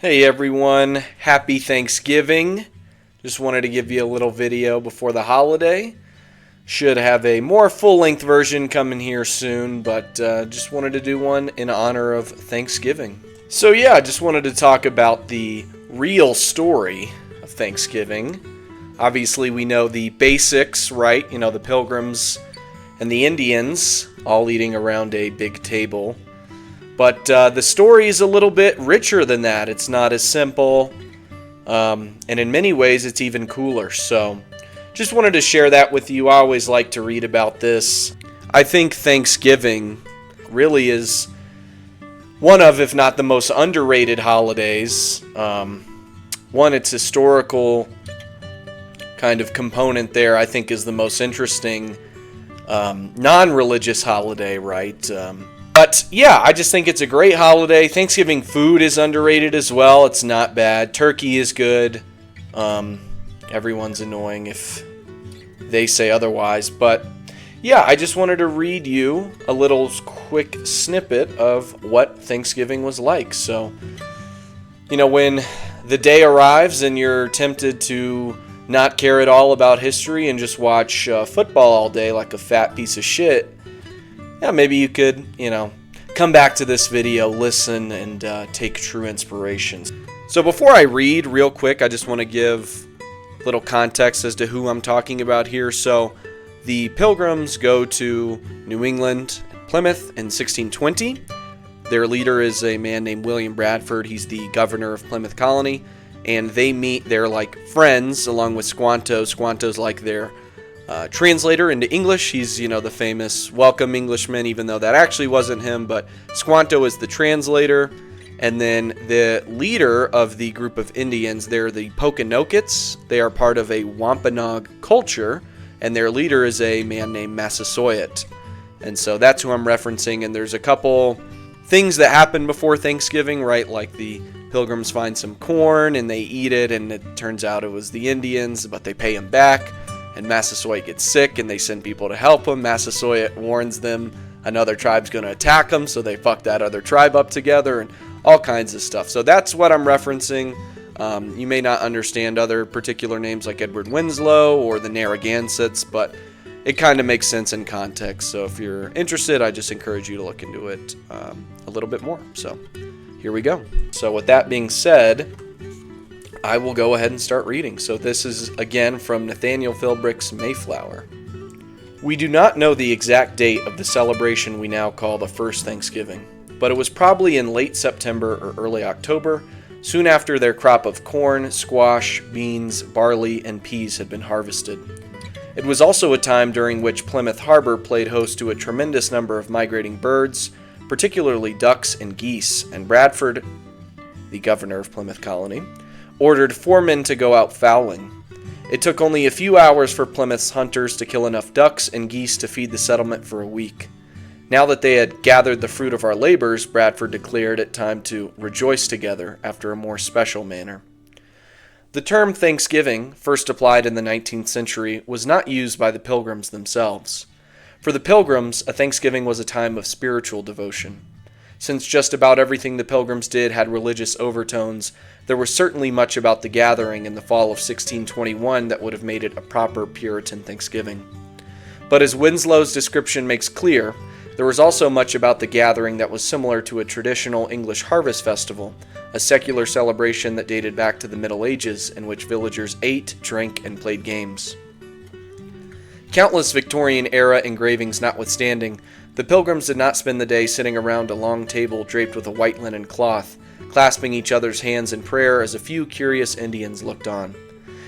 Hey everyone, happy Thanksgiving. Just wanted to give you a little video before the holiday. Should have a more full-length version coming here soon, but just wanted to do one in honor of Thanksgiving. So yeah, I just wanted to talk about the real story of Thanksgiving. Obviously we know the basics, right? You know, the Pilgrims and the Indians all eating around a big table. But the story is a little bit richer than that. It's not as simple, and in many ways it's even cooler. So just wanted to share that with you. I always like to read about this. I think Thanksgiving really is one of, if not the most underrated holidays. One, its historical kind of component there I think is the most interesting non-religious holiday, right? But yeah, I just think it's a great holiday. Thanksgiving food is underrated as well. It's not bad. Turkey is good. Everyone's annoying if they say otherwise. But yeah, I just wanted to read you a little quick snippet of what Thanksgiving was like. So, you know, when the day arrives and you're tempted to not care at all about history and just watch football all day like a fat piece of shit, yeah, maybe you could, come back to this video, listen, and take true inspirations. So before I read, real quick, I just want to give a little context as to who I'm talking about here. So the Pilgrims go to New England, Plymouth, in 1620. Their leader is a man named William Bradford. He's the governor of Plymouth Colony. And they meet, they're like friends, along with Squanto. Squanto's like their translator into English. He's, the famous welcome Englishman, even though that actually wasn't him, but Squanto is the translator. And then the leader of the group of Indians, they're the Pokanokets. They are part of a Wampanoag culture, and their leader is a man named Massasoit. And so that's who I'm referencing, and there's a couple things that happen before Thanksgiving, right? Like the Pilgrims find some corn, and they eat it, and it turns out it was the Indians, but they pay them back. And Massasoit gets sick, and they send people to help him. Massasoit warns them another tribe's going to attack them, so they fuck that other tribe up together, and all kinds of stuff. So that's what I'm referencing. You may not understand other particular names like Edward Winslow or the Narragansetts, but it kind of makes sense in context. So if you're interested, I just encourage you to look into it a little bit more. So here we go. So with that being said, I will go ahead and start reading. So this is again from Nathaniel Philbrick's Mayflower. We do not know the exact date of the celebration we now call the first Thanksgiving, but it was probably in late September or early October, soon after their crop of corn, squash, beans, barley, and peas had been harvested. It was also a time during which Plymouth Harbor played host to a tremendous number of migrating birds, particularly ducks and geese, and Bradford, the governor of Plymouth Colony, ordered 4 men to go out fowling. It took only a few hours for Plymouth's hunters to kill enough ducks and geese to feed the settlement for a week. Now that they had gathered the fruit of our labors, Bradford declared it time to rejoice together after a more special manner. The term Thanksgiving, first applied in the 19th century, was not used by the Pilgrims themselves. For the Pilgrims, a Thanksgiving was a time of spiritual devotion. Since just about everything the Pilgrims did had religious overtones, there was certainly much about the gathering in the fall of 1621 that would have made it a proper Puritan Thanksgiving. But as Winslow's description makes clear, there was also much about the gathering that was similar to a traditional English harvest festival, a secular celebration that dated back to the Middle Ages in which villagers ate, drank, and played games. Countless Victorian-era engravings notwithstanding, the Pilgrims did not spend the day sitting around a long table draped with a white linen cloth, clasping each other's hands in prayer as a few curious Indians looked on.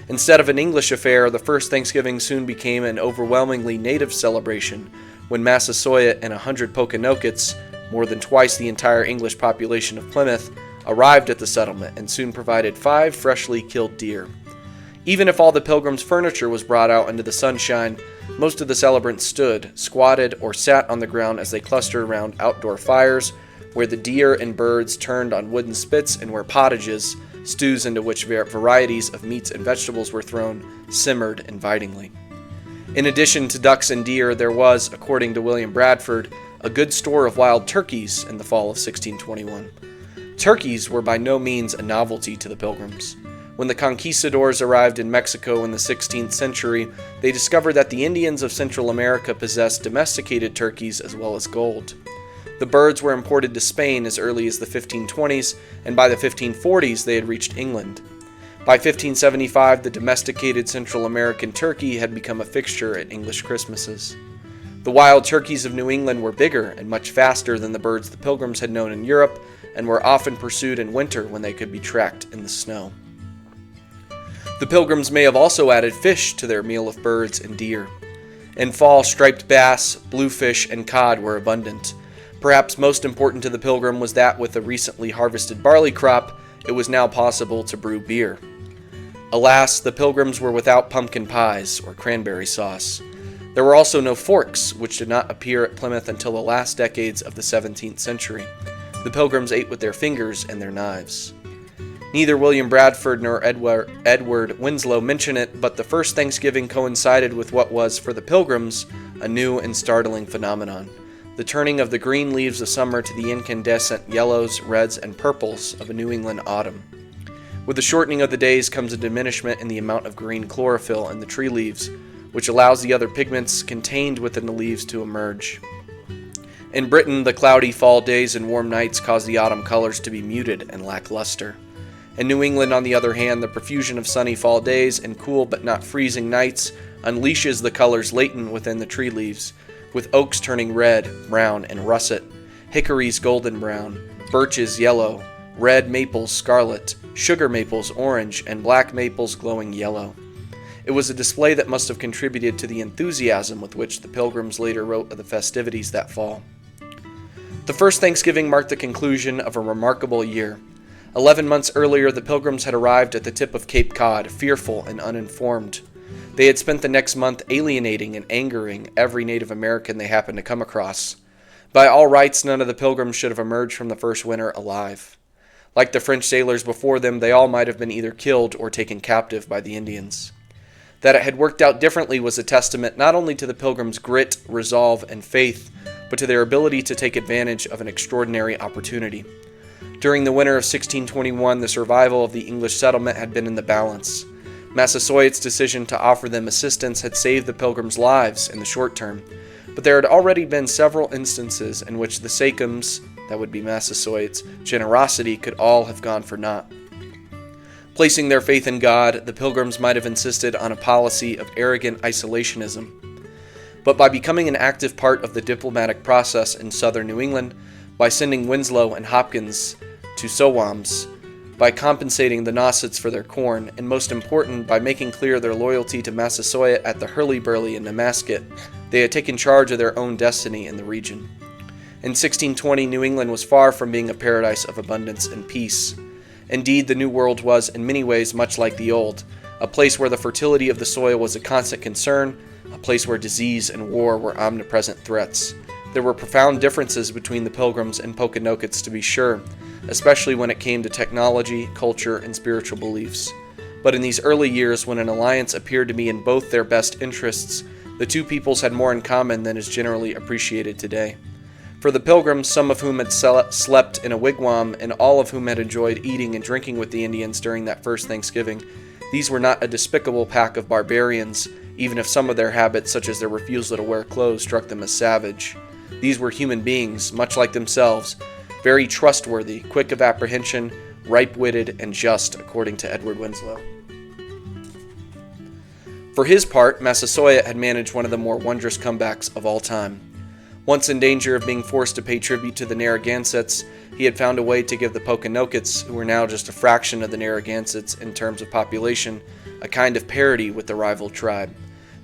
Instead of an English affair, the first Thanksgiving soon became an overwhelmingly native celebration when Massasoit and 100 Pokanokets, more than twice the entire English population of Plymouth, arrived at the settlement and soon provided 5 freshly killed deer. Even if all the Pilgrims' furniture was brought out into the sunshine, most of the celebrants stood, squatted, or sat on the ground as they clustered around outdoor fires, where the deer and birds turned on wooden spits and where pottages, stews into which varieties of meats and vegetables were thrown, simmered invitingly. In addition to ducks and deer, there was, according to William Bradford, a good store of wild turkeys in the fall of 1621. Turkeys were by no means a novelty to the Pilgrims. When the conquistadors arrived in Mexico in the 16th century, they discovered that the Indians of Central America possessed domesticated turkeys as well as gold. The birds were imported to Spain as early as the 1520s, and by the 1540s they had reached England. By 1575, the domesticated Central American turkey had become a fixture at English Christmases. The wild turkeys of New England were bigger and much faster than the birds the Pilgrims had known in Europe, and were often pursued in winter when they could be tracked in the snow. The Pilgrims may have also added fish to their meal of birds and deer. In fall, striped bass, bluefish, and cod were abundant. Perhaps most important to the Pilgrim was that with the recently harvested barley crop, it was now possible to brew beer. Alas, the Pilgrims were without pumpkin pies or cranberry sauce. There were also no forks, which did not appear at Plymouth until the last decades of the 17th century. The Pilgrims ate with their fingers and their knives. Neither William Bradford nor Edward Winslow mention it, but the first Thanksgiving coincided with what was, for the Pilgrims, a new and startling phenomenon: the turning of the green leaves of summer to the incandescent yellows, reds, and purples of a New England autumn. With the shortening of the days comes a diminishment in the amount of green chlorophyll in the tree leaves, which allows the other pigments contained within the leaves to emerge. In Britain, the cloudy fall days and warm nights cause the autumn colors to be muted and lackluster. In New England, on the other hand, the profusion of sunny fall days and cool but not freezing nights unleashes the colors latent within the tree leaves, with oaks turning red, brown, and russet, hickories golden brown, birches yellow, red maples scarlet, sugar maples orange, and black maples glowing yellow. It was a display that must have contributed to the enthusiasm with which the Pilgrims later wrote of the festivities that fall. The first Thanksgiving marked the conclusion of a remarkable year. 11 months earlier, the Pilgrims had arrived at the tip of Cape Cod, fearful and uninformed. They had spent the next month alienating and angering every Native American they happened to come across. By all rights, none of the Pilgrims should have emerged from the first winter alive. Like the French sailors before them, they all might have been either killed or taken captive by the Indians. That it had worked out differently was a testament not only to the Pilgrims' grit, resolve, and faith, but to their ability to take advantage of an extraordinary opportunity. During the winter of 1621, the survival of the English settlement had been in the balance. Massasoit's decision to offer them assistance had saved the Pilgrims' lives in the short term, but there had already been several instances in which the Sachems, that would be Massasoit's, generosity could all have gone for naught. Placing their faith in God, the Pilgrims might have insisted on a policy of arrogant isolationism. But by becoming an active part of the diplomatic process in southern New England, by sending Winslow and Hopkins to Sowams, by compensating the Nausetts for their corn, and most important, by making clear their loyalty to Massasoit at the Hurly-Burly and Nemasket, they had taken charge of their own destiny in the region. In 1620, New England was far from being a paradise of abundance and peace. Indeed, the New World was, in many ways, much like the Old, a place where the fertility of the soil was a constant concern, a place where disease and war were omnipresent threats. There were profound differences between the Pilgrims and Pokanokets, to be sure, especially when it came to technology, culture, and spiritual beliefs. But in these early years, when an alliance appeared to be in both their best interests, the two peoples had more in common than is generally appreciated today. For the Pilgrims, some of whom had slept in a wigwam, and all of whom had enjoyed eating and drinking with the Indians during that first Thanksgiving, these were not a despicable pack of barbarians, even if some of their habits, such as their refusal to wear clothes, struck them as savage. These were human beings, much like themselves, very trustworthy, quick of apprehension, ripe-witted, and just, according to Edward Winslow. For his part, Massasoit had managed one of the more wondrous comebacks of all time. Once in danger of being forced to pay tribute to the Narragansetts, he had found a way to give the Pokanokets, who were now just a fraction of the Narragansetts in terms of population, a kind of parity with the rival tribe.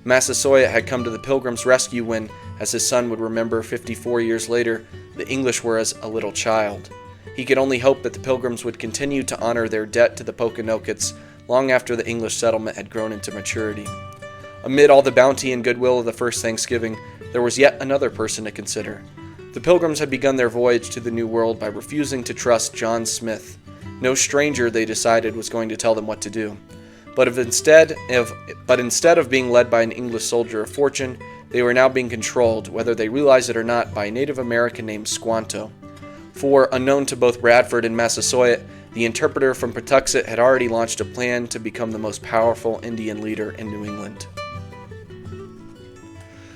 Massasoit had come to the Pilgrims' rescue when, as his son would remember 54 years later, the English were as a little child. He could only hope that the Pilgrims would continue to honor their debt to the Pokanokets long after the English settlement had grown into maturity. Amid all the bounty and goodwill of the first Thanksgiving, there was yet another person to consider. The Pilgrims had begun their voyage to the New World by refusing to trust John Smith. No stranger, they decided, was going to tell them what to do. But instead of being led by an English soldier of fortune, they were now being controlled, whether they realized it or not, by a Native American named Squanto. For, unknown to both Bradford and Massasoit, the interpreter from Patuxet had already launched a plan to become the most powerful Indian leader in New England.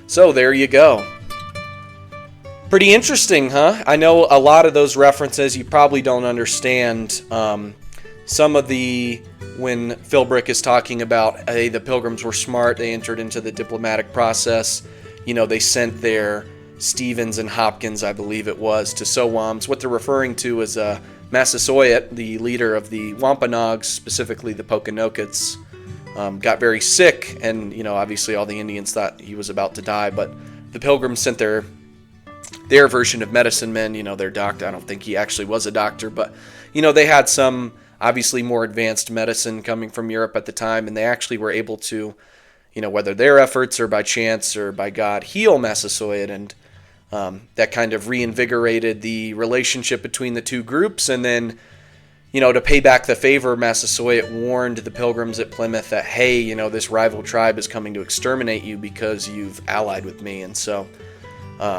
So there you go. Pretty interesting, huh? I know a lot of those references you probably don't understand. Some of when Philbrick is talking about, hey, the Pilgrims were smart, they entered into the diplomatic process, they sent their Stevens and Hopkins, I believe it was, to Sowams. What they're referring to is Massasoit, the leader of the Wampanoags, specifically the Pokanockets, got very sick, and obviously all the Indians thought he was about to die, but the Pilgrims sent their version of medicine men, their doctor. I don't think he actually was a doctor, but they had some obviously more advanced medicine coming from Europe at the time, and they actually were able to, whether their efforts or by chance or by God, heal Massasoit, and that kind of reinvigorated the relationship between the two groups. And then, to pay back the favor, Massasoit warned the Pilgrims at Plymouth that, hey, this rival tribe is coming to exterminate you because you've allied with me. And so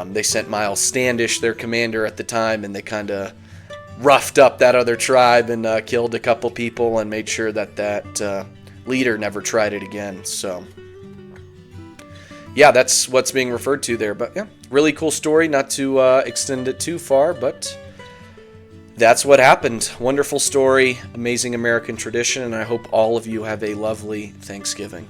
they sent Miles Standish, their commander at the time, and they kind of roughed up that other tribe and killed a couple people and made sure that leader never tried it again. So yeah, that's what's being referred to there. But yeah, really cool story. Not to extend it too far, but that's what happened. Wonderful story, amazing American tradition, and I hope all of you have a lovely Thanksgiving.